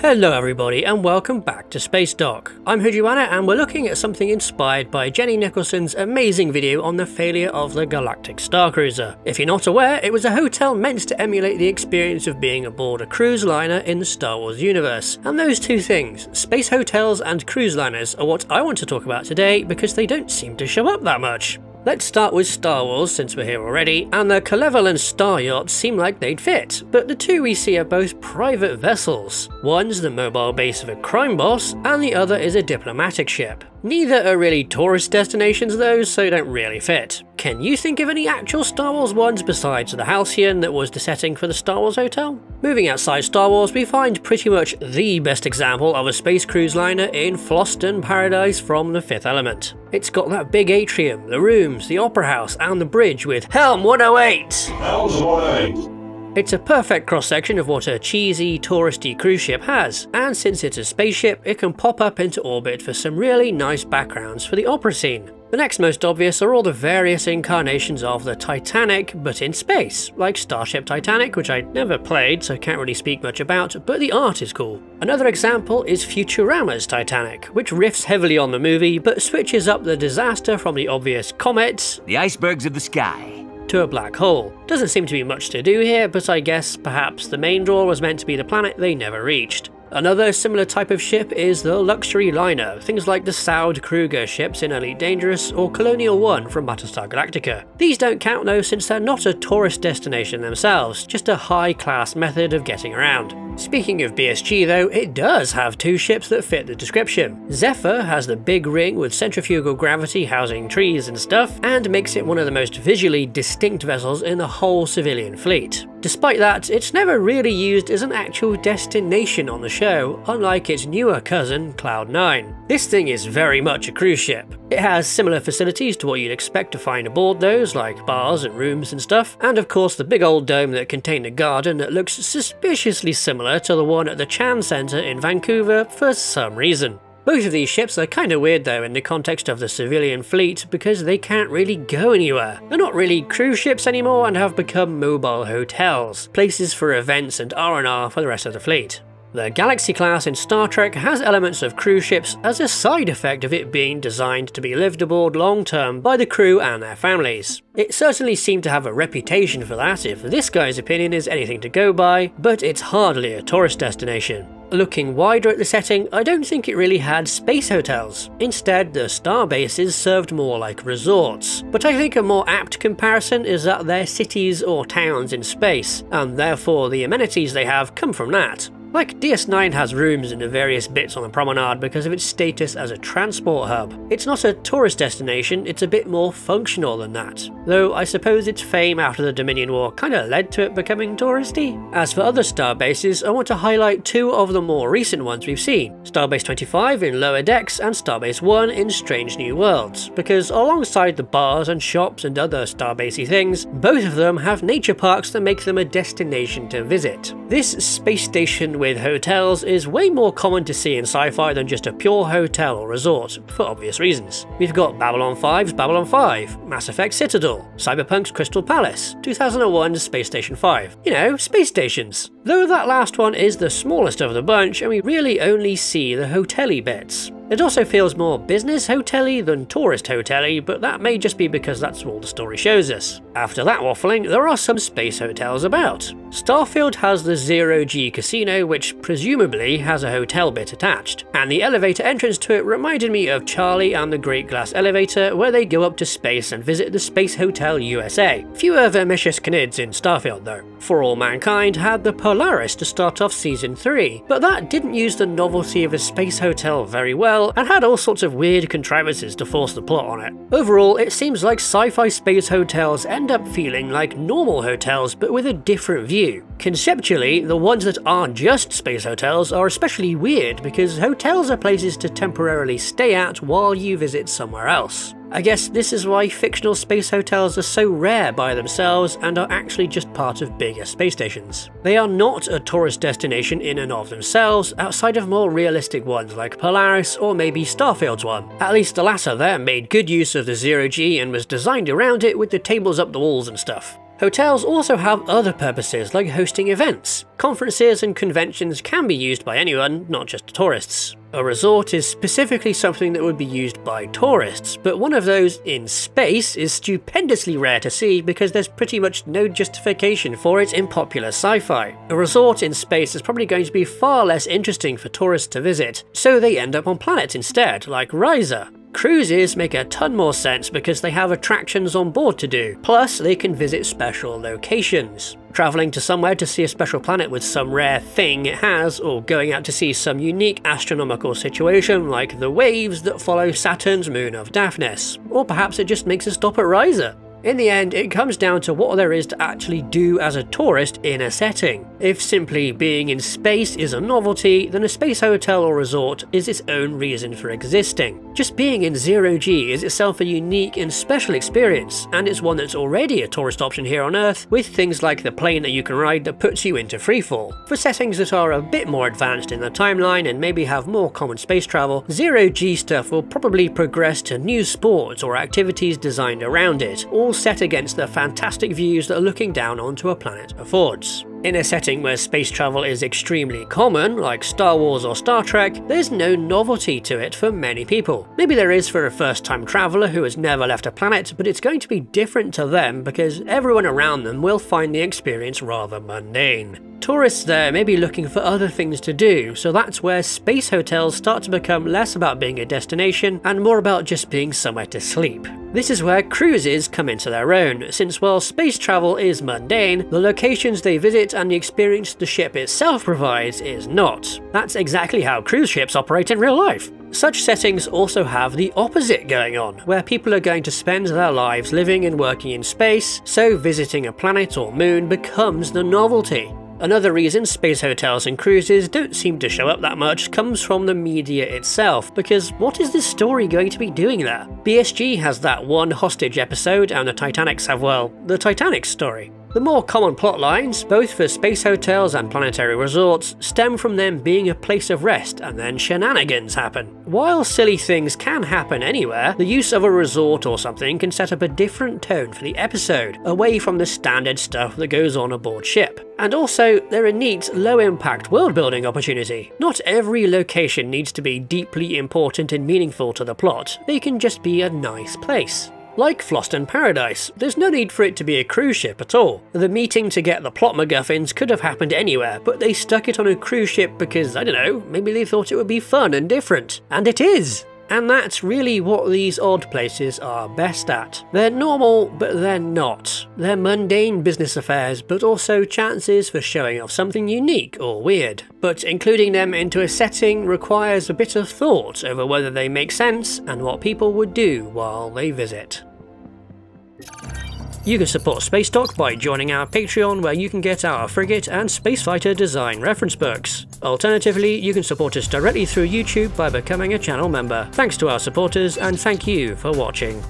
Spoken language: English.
Hello everybody and welcome back to Spacedock. I'm Joanna and we're looking at something inspired by Jenny Nicholson's amazing video on the failure of the Galactic Star Cruiser. If you're not aware, it was a hotel meant to emulate the experience of being aboard a cruise liner in the Star Wars universe. And those two things, space hotels and cruise liners, are what I want to talk about today because they don't seem to show up that much. Let's start with Star Wars since we're here already, and the Cleveland Star Yachts seem like they'd fit, but the two we see are both private vessels. One's the mobile base of a crime boss, and the other is a diplomatic ship. Neither are really tourist destinations though, so don't really fit. Can you think of any actual Star Wars ones besides the Halcyon that was the setting for the Star Wars Hotel? Moving outside Star Wars, we find pretty much the best example of a space cruise liner in Floston Paradise from The Fifth Element. It's got that big atrium, the rooms, the opera house, and the bridge with Helm 108! Helm's 108! It's a perfect cross-section of what a cheesy, touristy cruise ship has, and since it's a spaceship, it can pop up into orbit for some really nice backgrounds for the opera scene. The next most obvious are all the various incarnations of the Titanic, but in space, like Starship Titanic, which I never played so can't really speak much about, but the art is cool. Another example is Futurama's Titanic, which riffs heavily on the movie, but switches up the disaster from the obvious comet, the icebergs of the sky, to a black hole. Doesn't seem to be much to do here, but I guess perhaps the main draw was meant to be the planet they never reached. Another similar type of ship is the luxury liner, things like the Saud Kruger ships in Elite Dangerous or Colonial 1 from Battlestar Galactica. These don't count though since they're not a tourist destination themselves, just a high-class method of getting around. Speaking of BSG though, it does have two ships that fit the description. Zephyr has the big ring with centrifugal gravity housing trees and stuff, and makes it one of the most visually distinct vessels in the whole civilian fleet. Despite that, it's never really used as an actual destination on the show, unlike its newer cousin, Cloud9. This thing is very much a cruise ship. It has similar facilities to what you'd expect to find aboard those, like bars and rooms and stuff, and of course the big old dome that contained a garden that looks suspiciously similar to the one at the Chan Centre in Vancouver for some reason. Both of these ships are kinda weird though in the context of the civilian fleet because they can't really go anywhere. They're not really cruise ships anymore and have become mobile hotels, places for events and R&R for the rest of the fleet. The Galaxy class in Star Trek has elements of cruise ships as a side effect of it being designed to be lived aboard long term by the crew and their families. It certainly seemed to have a reputation for that if this guy's opinion is anything to go by, but it's hardly a tourist destination. Looking wider at the setting, I don't think it really had space hotels. Instead, the star bases served more like resorts. But I think a more apt comparison is that they're cities or towns in space, and therefore the amenities they have come from that. Like DS9 has rooms in the various bits on the promenade because of its status as a transport hub. It's not a tourist destination, it's a bit more functional than that. Though I suppose its fame after the Dominion War kinda led to it becoming touristy. As for other star bases, I want to highlight two of the more recent ones we've seen. Starbase 25 in Lower Decks and Starbase 1 in Strange New Worlds, because alongside the bars and shops and other starbasey things, both of them have nature parks that make them a destination to visit. This space station with hotels is way more common to see in sci-fi than just a pure hotel or resort, for obvious reasons. We've got Babylon 5's Babylon 5, Mass Effect Citadel, Cyberpunk's Crystal Palace, 2001's Space Station 5. You know, space stations. Though that last one is the smallest of the bunch and we really only see the hotel-y bits. It also feels more business hotel-y than tourist hotel-y, but that may just be because that's all the story shows us. After that waffling, there are some space hotels about. Starfield has the Zero G Casino, which presumably has a hotel bit attached, and the elevator entrance to it reminded me of Charlie and the Great Glass Elevator, where they go up to space and visit the Space Hotel USA. Fewer vermicious canids in Starfield though. For All Mankind had the Polaris to start off Season 3, but that didn't use the novelty of a space hotel very well, and had all sorts of weird contrivances to force the plot on it. Overall, it seems like sci-fi space hotels end up feeling like normal hotels but with a different view. Conceptually, the ones that aren't just space hotels are especially weird because hotels are places to temporarily stay at while you visit somewhere else. I guess this is why fictional space hotels are so rare by themselves and are actually just part of bigger space stations. They are not a tourist destination in and of themselves, outside of more realistic ones like Polaris or maybe Starfield's one. At least the latter there made good use of the Zero G and was designed around it with the tables up the walls and stuff. Hotels also have other purposes like hosting events. Conferences and conventions can be used by anyone, not just tourists. A resort is specifically something that would be used by tourists, but one of those in space is stupendously rare to see because there's pretty much no justification for it in popular sci-fi. A resort in space is probably going to be far less interesting for tourists to visit, so they end up on planets instead, like Riser. Cruises make a ton more sense because they have attractions on board to do, plus they can visit special locations. Travelling to somewhere to see a special planet with some rare thing it has, or going out to see some unique astronomical situation like the waves that follow Saturn's moon of Daphnis, or perhaps it just makes a stop at Riser. In the end, it comes down to what there is to actually do as a tourist in a setting. If simply being in space is a novelty, then a space hotel or resort is its own reason for existing. Just being in zero-G is itself a unique and special experience, and it's one that's already a tourist option here on Earth, with things like the plane that you can ride that puts you into freefall. For settings that are a bit more advanced in the timeline and maybe have more common space travel, zero-G stuff will probably progress to new sports or activities designed around it, all set against the fantastic views that looking down onto a planet affords. In a setting where space travel is extremely common, like Star Wars or Star Trek, there's no novelty to it for many people. Maybe there is for a first-time traveller who has never left a planet, but it's going to be different to them because everyone around them will find the experience rather mundane. Tourists there may be looking for other things to do, so that's where space hotels start to become less about being a destination and more about just being somewhere to sleep. This is where cruises come into their own, since while space travel is mundane, the locations they visit and the experience the ship itself provides is not. That's exactly how cruise ships operate in real life. Such settings also have the opposite going on, where people are going to spend their lives living and working in space, so visiting a planet or moon becomes the novelty. Another reason space hotels and cruises don't seem to show up that much comes from the media itself, because what is this story going to be doing there? BSG has that one hostage episode, and the Titanics have, well, the Titanic story. The more common plot lines, both for space hotels and planetary resorts, stem from them being a place of rest and then shenanigans happen. While silly things can happen anywhere, the use of a resort or something can set up a different tone for the episode, away from the standard stuff that goes on aboard ship. And also, they're a neat, low-impact world-building opportunity. Not every location needs to be deeply important and meaningful to the plot, they can just be a nice place. Like Floston Paradise, there's no need for it to be a cruise ship at all. The meeting to get the plot MacGuffins could have happened anywhere, but they stuck it on a cruise ship because, I don't know, maybe they thought it would be fun and different. And it is! And that's really what these odd places are best at. They're normal, but they're not. They're mundane business affairs, but also chances for showing off something unique or weird. But including them into a setting requires a bit of thought over whether they make sense and what people would do while they visit. You can support Spacedock by joining our Patreon, where you can get our frigate and spacefighter design reference books. Alternatively, you can support us directly through YouTube by becoming a channel member. Thanks to our supporters, and thank you for watching.